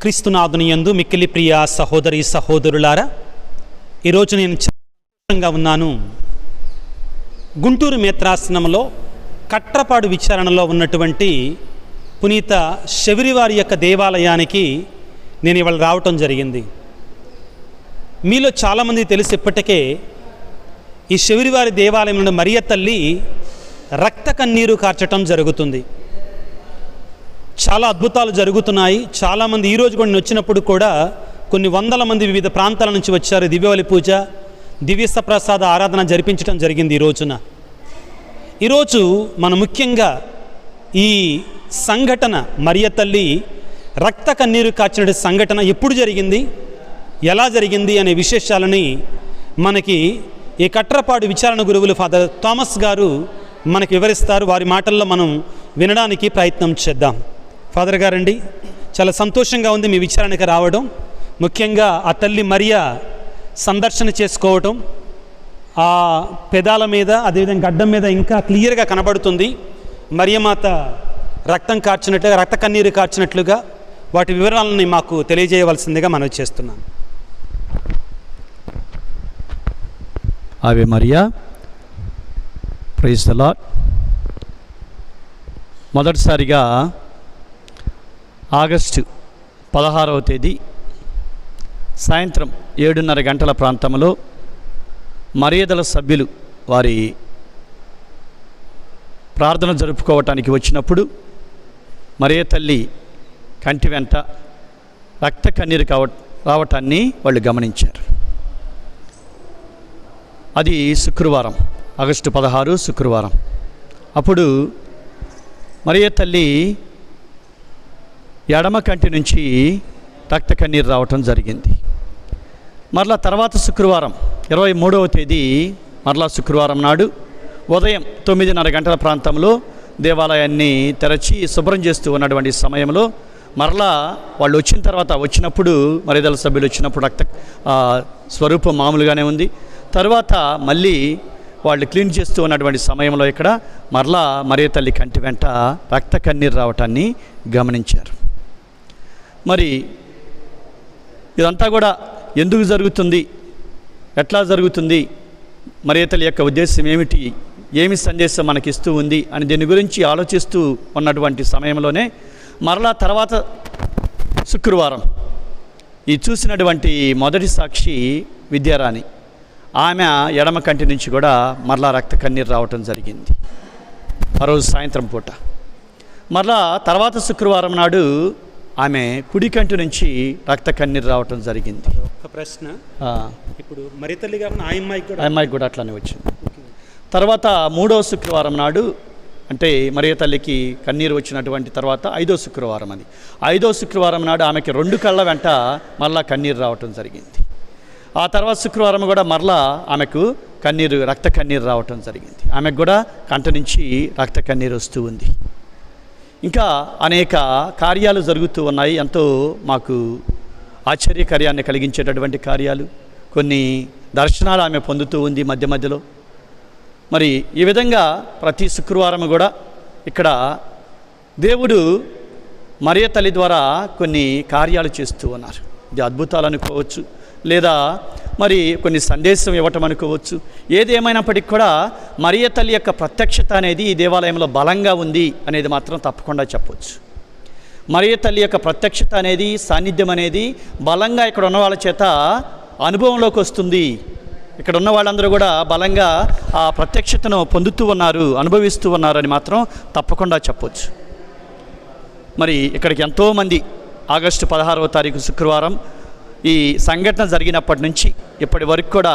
క్రీస్తునాథుని యందు మిక్కిలి ప్రియ సహోదరి సహోదరులారా, ఈరోజు నేను చాలా సంతోషంగా ఉన్నాను. గుంటూరు మేత్రాసనంలో కట్రపాడు విచారణలో ఉన్నటువంటి పునీత శబరివారి యొక్క దేవాలయానికి నేను ఇవాళ రావటం జరిగింది. మీలో చాలామంది తెలిసి ఇప్పటికే ఈ శబరివారి దేవాలయంలో మరియ తల్లి రక్త కన్నీరు కార్చటం జరుగుతుంది. చాలా అద్భుతాలు జరుగుతున్నాయి. చాలామంది ఈరోజు కూడా నేను వచ్చినప్పుడు కూడా కొన్ని వందల మంది వివిధ ప్రాంతాల నుంచి వచ్చారు. దివ్యబలి పూజ, దివ్యసప్రసాద ఆరాధన జరిపించడం జరిగింది ఈ రోజున. ఈరోజు మనం ముఖ్యంగా ఈ సంఘటన, మరియ తల్లి రక్త కన్నీరు కార్చిన సంఘటన ఎప్పుడు జరిగింది, ఎలా జరిగింది అనే విశేషాలని మనకి ఈ కట్రపాడు విచారణ గురువులు ఫాదర్ థామస్ గారు మనకి వివరిస్తారు. వారి మాటల్లో మనం వినడానికి ప్రయత్నం చేద్దాం. ఫాదర్ గారండి, చాలా సంతోషంగా ఉంది మీ విచారణకి రావడం. ముఖ్యంగా ఆ తల్లి మరియ సందర్శన చేసుకోవటం, ఆ పెదాల మీద అదేవిధంగా గడ్డం మీద ఇంకా క్లియర్గా కనబడుతుంది మరియమాత రక్తం కార్చినట్లుగా, రక్త కన్నీరు కార్చినట్లుగా. వాటి వివరాలని మాకు తెలియజేయవలసిందిగా మనవి చేస్తున్నాను. ఆవే మరియా, ప్రైజ్ ది లార్డ్. మొదటిసారిగా ఆగస్టు 16వ తేదీ సాయంత్రం 7:30 గంటల ప్రాంతంలో మరియదల సభ్యులు వారి ప్రార్థన జరుపుకోవటానికి వచ్చినప్పుడు మరియ తల్లి కంటి వెంట రక్త కన్నీరు రావటాన్ని వాళ్ళు గమనించారు. అది శుక్రవారం, ఆగస్టు 16 శుక్రవారం. అప్పుడు మరియ తల్లి ఎడమ కంటి నుంచి రక్త కన్నీరు రావటం జరిగింది. మరలా తర్వాత శుక్రవారం 23వ తేదీ మరలా శుక్రవారం నాడు ఉదయం 9:30 గంటల ప్రాంతంలో దేవాలయాన్ని తెరచి శుభ్రం చేస్తూ ఉన్నటువంటి సమయంలో మరలా వాళ్ళు వచ్చినప్పుడు మరియదల సభ్యులు వచ్చినప్పుడు రక్త స్వరూపం మామూలుగానే ఉంది. తర్వాత మళ్ళీ వాళ్ళు క్లీన్ చేస్తూ ఉన్నటువంటి సమయంలో ఇక్కడ మరలా మరియ తల్లి కంటి వెంట రక్త కన్నీరు రావటాన్ని గమనించారు. మరి ఇదంతా కూడా ఎందుకు జరుగుతుంది, ఎట్లా జరుగుతుంది, మరియ తల్లి యొక్క ఉద్దేశం ఏమిటి, ఏమి సందేశం మనకిస్తూ ఉంది అని దీని గురించి ఆలోచిస్తూ ఉన్నటువంటి సమయంలోనే మరలా తర్వాత శుక్రవారం ఈ చూసినటువంటి మొదటి సాక్షి విద్యారాణి, ఆమె ఎడమ కంటి నుంచి కూడా మరలా రక్త కన్నీరు రావటం జరిగింది ఆ రోజు సాయంత్రం పూట. మరలా తర్వాత శుక్రవారం నాడు ఆమె కుడి కంటి నుంచి రక్త కన్నీరు రావటం జరిగింది. ఒక ప్రశ్న, ఇప్పుడు మరియ తల్లి గారు ఆ అమ్మాయికి కూడా అట్లానే వచ్చింది. తర్వాత 3వ శుక్రవారం నాడు, అంటే మరియ తల్లికి కన్నీరు వచ్చినటువంటి తర్వాత 5వ శుక్రవారం, అది 5వ శుక్రవారం నాడు ఆమెకి 2 కళ్ళ వెంట మరలా కన్నీరు రావటం జరిగింది. ఆ తర్వాత శుక్రవారం కూడా మరలా ఆమెకు రక్త కన్నీరు రావటం జరిగింది. ఆమెకు కూడా కంట నుంచి రక్త కన్నీరు వస్తూ ఉంది. ఇంకా అనేక కార్యాలు జరుగుతూ ఉన్నాయి. ఎంతో మాకు ఆశ్చర్యకార్యాన్ని కలిగించేటటువంటి కార్యాలు, కొన్ని దర్శనాలు ఆమె పొందుతూ ఉంది మధ్య మధ్యలో. మరి ఈ విధంగా ప్రతి శుక్రవారం కూడా ఇక్కడ దేవుడు మరియ తల్లి ద్వారా కొన్ని కార్యాలు చేస్తూ ఉన్నారు. ఇది అద్భుతాలు అనుకోవచ్చు, లేదా మరి కొన్ని సందేశం ఇవ్వటం అనుకోవచ్చు. ఏది ఏమైనప్పటికీ కూడా మరియ తల్లి యొక్క ప్రత్యక్షత అనేది ఈ దేవాలయంలో బలంగా ఉంది అనేది మాత్రం తప్పకుండా చెప్పవచ్చు. మరియ తల్లి యొక్క ప్రత్యక్షత అనేది, సాన్నిధ్యం అనేది బలంగా ఇక్కడ ఉన్న వాళ్ళ చేత అనుభవంలోకి వస్తుంది. ఇక్కడ ఉన్న వాళ్ళందరూ కూడా బలంగా ఆ ప్రత్యక్షతను పొందుతూ ఉన్నారు, అనుభవిస్తూ ఉన్నారని మాత్రం తప్పకుండా చెప్పవచ్చు. మరి ఇక్కడికి ఎంతోమంది ఆగస్టు 16వ తారీఖు శుక్రవారం ఈ సంఘటన జరిగినప్పటి నుంచి ఇప్పటి వరకు కూడా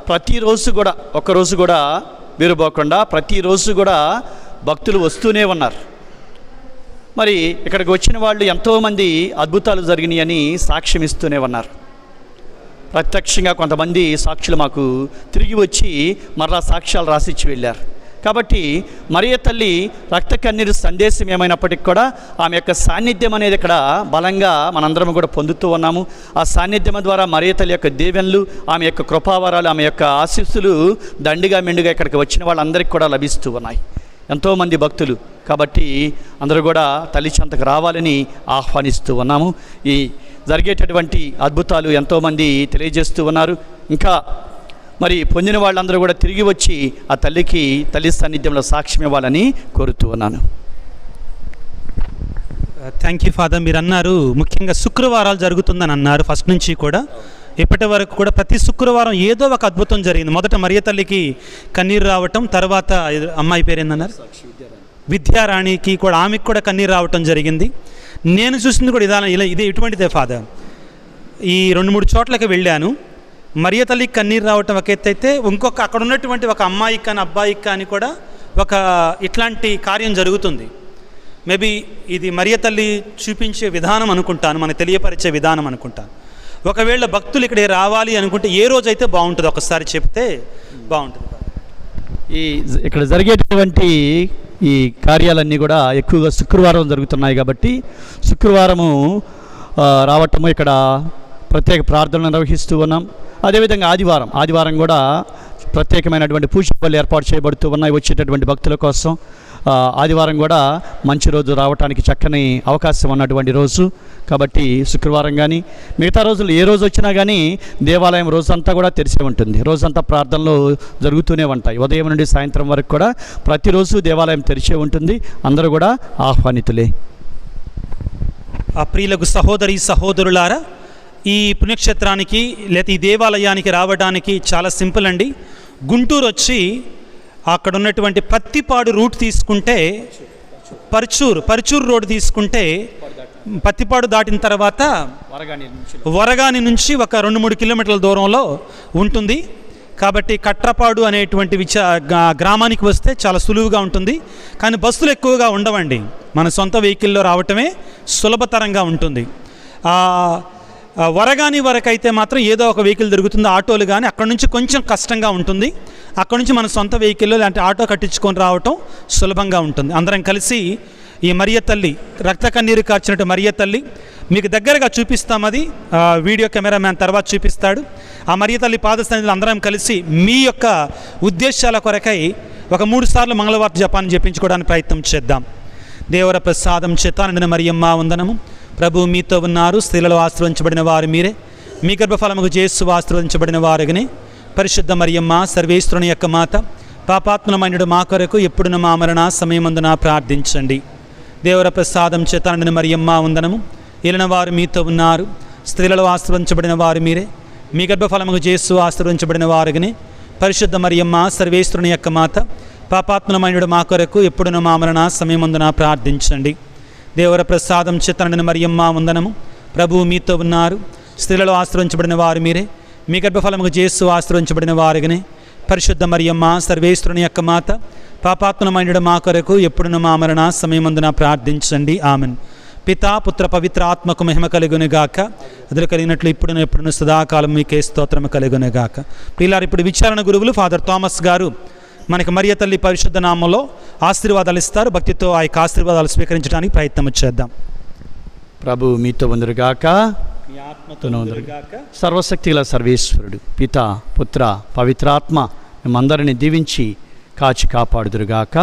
ప్రతిరోజు కూడా, ఒక్కరోజు కూడా వీరుపోకుండా ప్రతిరోజు కూడా భక్తులు వస్తూనే ఉన్నారు. మరి ఇక్కడికి వచ్చిన వాళ్ళు ఎంతోమంది అద్భుతాలు జరిగినాయని సాక్ష్యం ఇస్తూనే ఉన్నారు. ప్రత్యక్షంగా కొంతమంది సాక్షులు మాకు తిరిగి వచ్చి మరలా సాక్ష్యాలు రాసిచ్చి వెళ్ళారు. కాబట్టి మరియ తల్లి రక్త కన్నీరు సందేశం ఏమైనప్పటికీ కూడా ఆమె యొక్క సాన్నిధ్యం అనేది ఇక్కడ బలంగా మనందరం కూడా పొందుతూ ఉన్నాము. ఆ సాన్నిధ్యం ద్వారా మరియ తల్లి యొక్క దీవెనలు, ఆమె యొక్క కృపావరాలు, ఆమె యొక్క ఆశీస్సులు దండిగా మెండుగా ఇక్కడికి వచ్చిన వాళ్ళందరికీ కూడా లభిస్తూ ఉన్నాయి. ఎంతోమంది భక్తులు కాబట్టి అందరూ కూడా తల్లి చెంతకు రావాలని ఆహ్వానిస్తూ ఉన్నాము. ఈ జరిగేటటువంటి అద్భుతాలు ఎంతోమంది తెలియజేస్తూ ఉన్నారు. ఇంకా మరి పొందిన వాళ్ళందరూ కూడా తిరిగి వచ్చి ఆ తల్లి సన్నిధ్యంలో సాక్ష్యం ఇవ్వాలని కోరుతూ ఉన్నాను. Thank you father. మీరు అన్నారు ముఖ్యంగా శుక్రవారాలు జరుగుతుందని అన్నారు. ఫస్ట్ నుంచి కూడా ఇప్పటి వరకు కూడా ప్రతి శుక్రవారం ఏదో ఒక అద్భుతం జరిగింది. మొదట మరియ తల్లికి కన్నీరు రావటం, తర్వాత అమ్మాయి పేరు ఏందన్నారు, విద్యారాణికి కూడా, ఆమెకు కూడా కన్నీరు రావటం జరిగింది. నేను చూసింది కూడా ఇదే ఇటువంటిదే ఫాదర్. ఈ 2-3 చోట్లకి వెళ్ళాను. మరియ తల్లికి కన్నీరు రావటం ఒక ఎత్తు అయితే, ఇంకొక అక్కడ ఉన్నటువంటి ఒక అమ్మాయికి కానీ అబ్బాయికి కానీ కూడా ఒక ఇట్లాంటి కార్యం జరుగుతుంది. మేబీ ఇది మరియ తల్లి చూపించే విధానం అనుకుంటాను, మనకు తెలియపరిచే విధానం అనుకుంటాను. ఒకవేళ భక్తులు ఇక్కడికి రావాలి అనుకుంటే ఏ రోజైతే బాగుంటుంది, ఒకసారి చెప్తే బాగుంటుంది. ఇక్కడ జరిగేటటువంటి ఈ కార్యాలన్నీ కూడా ఎక్కువగా శుక్రవారం జరుగుతున్నాయి కాబట్టి శుక్రవారము రావటము, ఇక్కడ ప్రత్యేక ప్రార్థనలు నిర్వహిస్తూ ఉన్నాం. అదేవిధంగా ఆదివారం కూడా ప్రత్యేకమైనటువంటి పూజలు ఏర్పాటు చేయబడుతూ ఉన్నాయి వచ్చేటటువంటి భక్తుల కోసం. ఆదివారం కూడా మంచి రోజు, రావడానికి చక్కని అవకాశం ఉన్నటువంటి రోజు కాబట్టి శుక్రవారం కానీ మిగతా రోజులు ఏ రోజు వచ్చినా కానీ దేవాలయం రోజంతా కూడా తెరిచే ఉంటుంది. రోజంతా ప్రార్థనలు జరుగుతూనే ఉంటాయి. ఉదయం నుండి సాయంత్రం వరకు కూడా ప్రతిరోజు దేవాలయం తెరిచే ఉంటుంది. అందరూ కూడా ఆహ్వానితులే. ఆ ప్రియులకు సహోదరి సహోదరులారా, ఈ పుణ్యక్షేత్రానికి లేదా ఈ దేవాలయానికి రావడానికి చాలా సింపుల్ అండి. గుంటూరు వచ్చి అక్కడ ఉన్నటువంటి పత్తిపాడు రూట్ తీసుకుంటే, పరుచూరు రోడ్డు తీసుకుంటే, పత్తిపాడు దాటిన తర్వాత వరగాని నుంచి ఒక 2-3 కిలోమీటర్ల దూరంలో ఉంటుంది. కాబట్టి కట్రపాడు అనేటువంటి గ్రామానికి వస్తే చాలా సులువుగా ఉంటుంది. కానీ బస్సులు ఎక్కువగా ఉండవండి, మన సొంత వెహికల్లో రావటమే సులభతరంగా ఉంటుంది. వరగాని వరకు అయితే మాత్రం ఏదో ఒక వెహికల్ దొరుకుతుంది, ఆటోలు కానీ. అక్కడ నుంచి కొంచెం కష్టంగా ఉంటుంది. అక్కడ నుంచి మన సొంత వెహికల్లో లాంటి ఆటో కట్టించుకొని రావటం సులభంగా ఉంటుంది. అందరం కలిసి ఈ మరియ తల్లి, రక్త కన్నీరు కార్చినట్టు మరియ తల్లి మీకు దగ్గరగా చూపిస్తాం. అది వీడియో కెమెరామ్యాన్ తర్వాత చూపిస్తాడు. ఆ మరియ తల్లి పాదసన్నిధిలో అందరం కలిసి మీ యొక్క ఉద్దేశాల కొరకై ఒక 3 సార్లు మంగళవార్త జపాన్ని జపించుకోవడానికి ప్రయత్నం చేద్దాం. దేవర ప్రసాదం చేత నిండిన మరియమ్మ వందనము. ప్రభు మీతో ఉన్నారు, స్త్రీలలో ఆశీర్వదించబడిన వారు మీరే, మీ గర్భఫలముకు యేసు ఆశీర్వదించబడిన వారుగానే. పరిశుద్ధ మరియమ్మ సర్వేశ్వరుని యొక్క మాత, పాపాత్ములమైనడు మా కొరకు ఎప్పుడున మా మరణ సమయమందున ప్రార్థించండి. దేవర ప్రసాదం చేత నిండిన మరియమ్మ వందనము. ఏలిన వారు మీతో ఉన్నారు, స్త్రీలలో ఆశీర్వదించబడిన వారు మీరే, మీ గర్భఫలముకు యేసు ఆశీర్వదించబడిన వారుగానే. పరిశుద్ధ మరియమ్మ సర్వేశ్వరుని యొక్క మాత, పాపాత్ములమైనడు మా కొరకు ఎప్పుడున మా మరణ సమయమందున ప్రార్థించండి. దేవర ప్రసాదం చేత నిండిన మరియమ్మ వందనము. ప్రభువు మీతో ఉన్నారు, స్త్రీలలో ఆశీర్వదించబడిన వారు మీరే, మీ గర్భఫలముకు యేసు ఆశీర్వదించబడిన వారుగానే. పరిశుద్ధ మరియమ్మ సర్వేశ్వరుని యొక్క మాత, పాపాత్ములమైనడు మా కొరకు ఎప్పుడున మా మరణ సమయమందున ప్రార్థించండి. ఆమెన్. పితా పుత్ర పవిత్ర ఆత్మకు మహిమ కలుగునుగాక. అదులు కలిగినట్లు ఇప్పుడును ఎప్పుడును సదాకాలం మీకే స్తోత్రము కలుగునుగాక. ప్రియులారా, ఇప్పుడు విచారణ గురువులు ఫాదర్ థామస్ గారు మనకి మరియ తల్లి పరిశుద్ధ నామంలో ఆశీర్వాదాలు ఇస్తారు. భక్తితో ఆ యొక్క ఆశీర్వాదాలు స్వీకరించడానికి ప్రయత్నం చేద్దాం. ప్రభు మీతో ఉందరుగాక, మీ ఆత్మతో ఉందరుగాక. సర్వశక్తిగల సర్వేశ్వరుడు పిత పుత్ర పవిత్రాత్మ మేమందరిని దీవించి కాచి కాపాడుదురుగాక.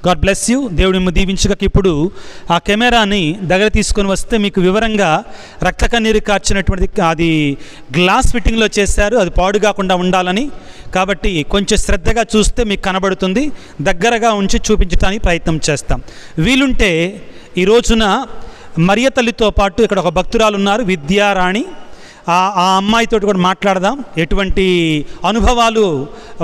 God bless you. దేవుడి మిమ్మల్ని దీవించక. ఇప్పుడు ఆ కెమెరాని దగ్గర తీసుకొని వస్తే మీకు వివరంగా రక్త కన్నీరు కార్చినటువంటి అది గ్లాస్ ఫిట్టింగ్లో చేశారు, అది పాడు కాకుండా ఉండాలని. కాబట్టి కొంచెం శ్రద్ధగా చూస్తే మీకు కనబడుతుంది. దగ్గరగా ఉంచి చూపించడానికి ప్రయత్నం చేస్తాం. వీలుంటే ఈ రోజున మరియ తల్లితో పాటు ఇక్కడ ఒక భక్తురాలు ఉన్నారు, విద్యారాణి. ఆ అమ్మాయితో కూడా మాట్లాడదాం. ఎటువంటి అనుభవాలు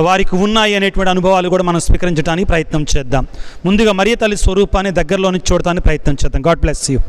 వారికి ఉన్నాయి అనేటువంటి అనుభవాలు కూడా మనం స్వీకరించడానికి ప్రయత్నం చేద్దాం. ముందుగా మరియ తల్లి స్వరూపాన్ని దగ్గరలో నుంచి చూడటానికి ప్రయత్నం చేద్దాం. God bless you.